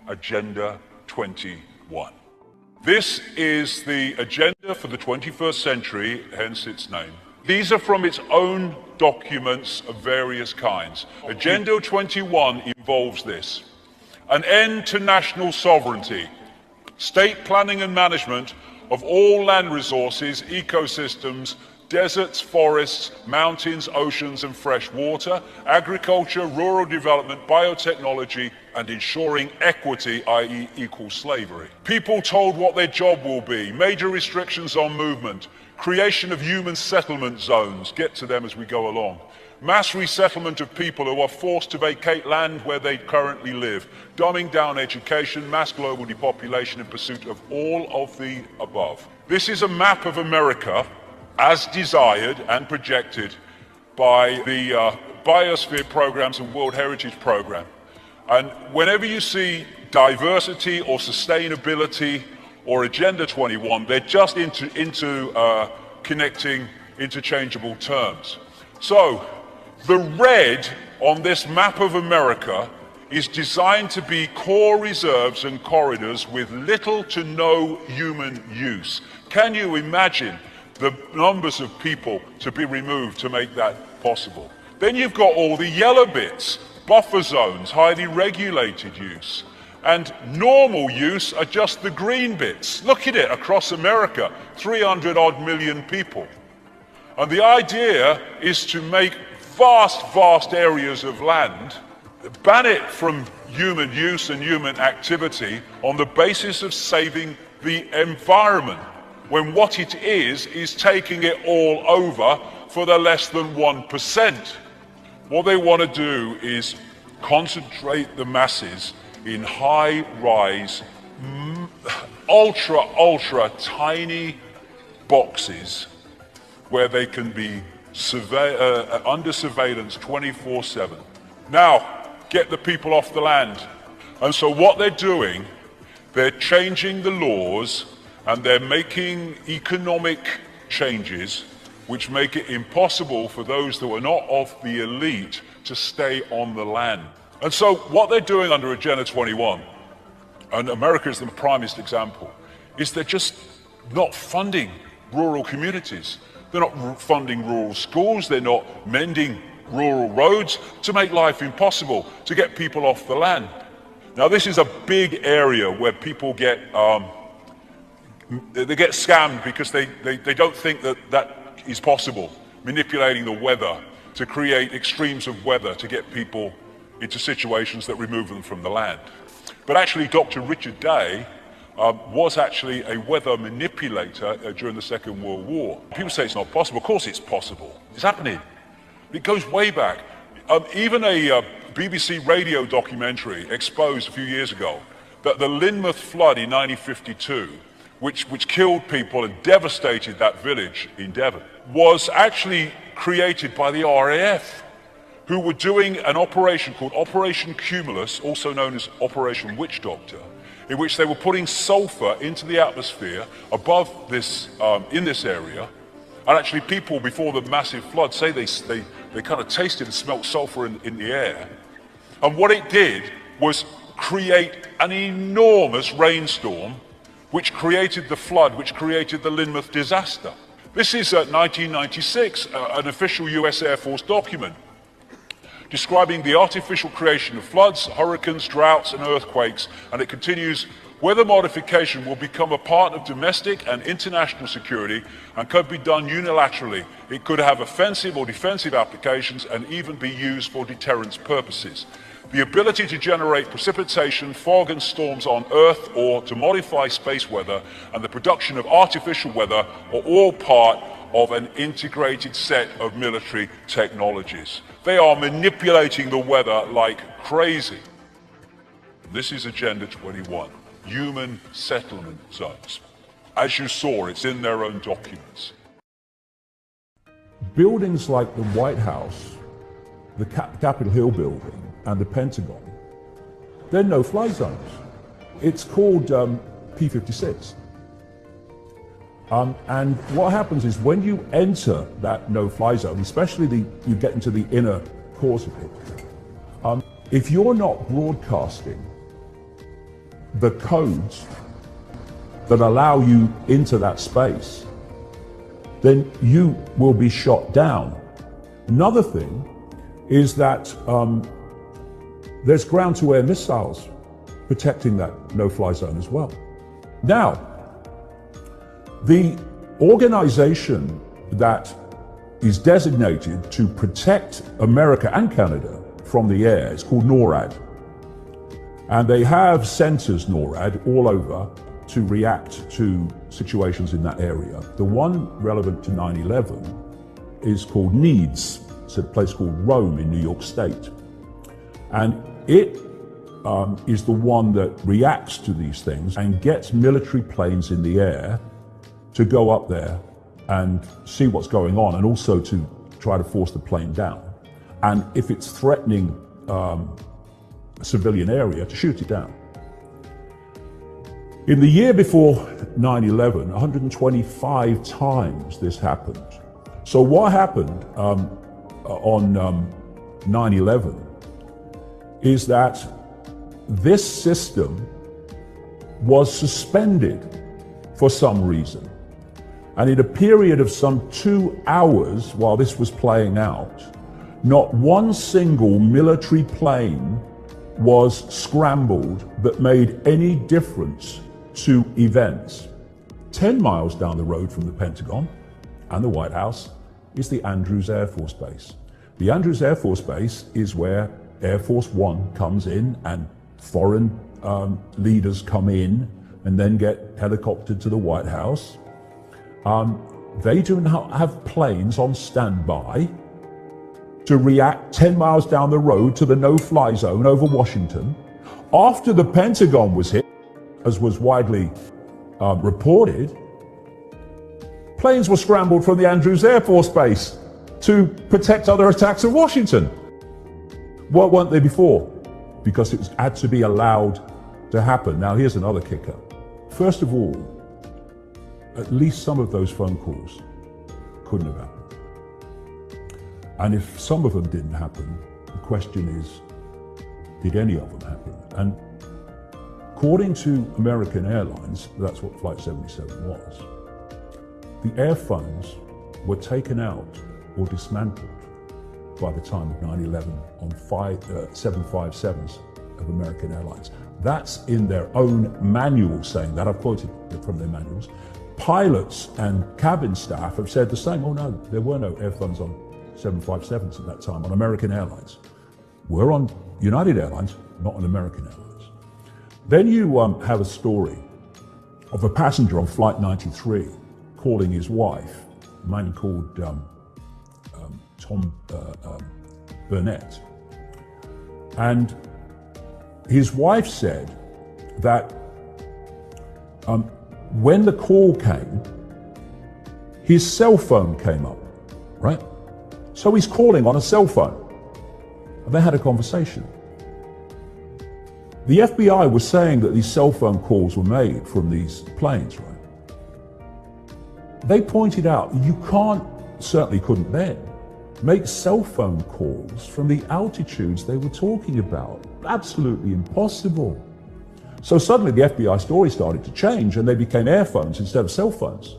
Agenda 21. This is the agenda for the 21st century, hence its name. These are from its own documents of various kinds. Agenda 21 involves this: an end to national sovereignty, state planning and management of all land resources, ecosystems, deserts, forests, mountains, oceans and fresh water, agriculture, rural development, biotechnology, and ensuring equity, i.e. equal slavery. People told what their job will be, major restrictions on movement, creation of human settlement zones, get to them as we go along, mass resettlement of people who are forced to vacate land where they currently live, dumbing down education, mass global depopulation in pursuit of all of the above. This is a map of America as desired and projected by the Biosphere Programs and World Heritage Program. And whenever you see diversity or sustainability or Agenda 21, they're just into connecting interchangeable terms. So the red on this map of America is designed to be core reserves and corridors with little to no human use. Can you imagine the numbers of people to be removed to make that possible? Then you've got all the yellow bits, buffer zones, highly regulated use. And normal use are just the green bits. Look at it across America, 300 odd million people. And the idea is to make vast areas of land, ban it from human use and human activity on the basis of saving the environment, when what it is taking it all over for the less than 1%. What they want to do is concentrate the masses in high-rise, ultra tiny boxes where they can be under surveillance 24/7. Now, get the people off the land. And so what they're doing, they're changing the laws and they're making economic changes which make it impossible for those that are not of the elite to stay on the land. And so what they're doing under Agenda 21, and America is the primest example, is they're just not funding rural communities. They're not funding rural schools, they're not mending rural roads to make life impossible, to get people off the land. Now this is a big area where people get scammed because they don't think that is possible, manipulating the weather to create extremes of weather to get people into situations that remove them from the land. But actually Dr. Richard Day was actually a weather manipulator during the Second World War. People say it's not possible. Of course it's possible. It's happening. It goes way back. Even a BBC radio documentary exposed a few years ago that the Lynmouth flood in 1952, which killed people and devastated that village in Devon, was actually created by the RAF, who were doing an operation called Operation Cumulus, also known as Operation Witch Doctor, in which they were putting sulfur into the atmosphere above this, in this area. And actually people before the massive flood say they kind of tasted and smelt sulfur in the air. And what it did was create an enormous rainstorm, which created the flood, which created the Lynmouth disaster. This is 1996, an official US Air Force document describing the artificial creation of floods, hurricanes, droughts and earthquakes, and it continues, weather modification will become a part of domestic and international security and could be done unilaterally. It could have offensive or defensive applications and even be used for deterrence purposes. The ability to generate precipitation, fog and storms on Earth or to modify space weather and the production of artificial weather are all part of an integrated set of military technologies. They are manipulating the weather like crazy. This is Agenda 21, human settlement zones. As you saw, it's in their own documents. Buildings like the White House, the Capitol Hill building, and the Pentagon, they're no-fly zones. It's called P56. And what happens is when you enter that no-fly zone, especially you get into the inner cores of it, if you're not broadcasting the codes that allow you into that space, then you will be shot down. Another thing is that there's ground-to-air missiles protecting that no-fly zone as well. Now, the organization that is designated to protect America and Canada from the air is called NORAD. And they have centers, NORAD, all over to react to situations in that area. The one relevant to 9/11 is called NEADS. It's a place called Rome in New York State. And it is the one that reacts to these things and gets military planes in the air to go up there and see what's going on, and also to try to force the plane down. And if it's threatening a civilian area, to shoot it down. In the year before 9/11, 125 times this happened. So what happened on 9/11 is that this system was suspended for some reason. And in a period of some 2 hours while this was playing out, not one single military plane was scrambled that made any difference to events. 10 miles down the road from the Pentagon and the White House is the Andrews Air Force Base. The Andrews Air Force Base is where Air Force One comes in and foreign leaders come in and then get helicoptered to the White House. They do not have planes on standby to react 10 miles down the road to the no-fly zone over Washington. After the Pentagon was hit, as was widely reported, planes were scrambled from the Andrews Air Force Base to protect other attacks of Washington. What weren't they before? Because it had to be allowed to happen. Now here's another kicker. First of all, at least some of those phone calls couldn't have happened. And if some of them didn't happen, the question is, did any of them happen? And according to American Airlines, that's what Flight 77 was, the airphones were taken out or dismantled by the time of 9/11 on 757s of American Airlines. That's in their own manual saying that. I've quoted from their manuals. Pilots and cabin staff have said the same. Oh no, there were no airphones on 757s at that time on American Airlines. We're on United Airlines, not on American Airlines. Then you have a story of a passenger on Flight 93 calling his wife, a man called Tom Burnett. And his wife said that when the call came, his cell phone came up, right? So he's calling on a cell phone. And they had a conversation. The FBI was saying that these cell phone calls were made from these planes, right? They pointed out you certainly couldn't then, make cell phone calls from the altitudes they were talking about. Absolutely impossible. So suddenly the FBI story started to change and they became airphones instead of cell phones.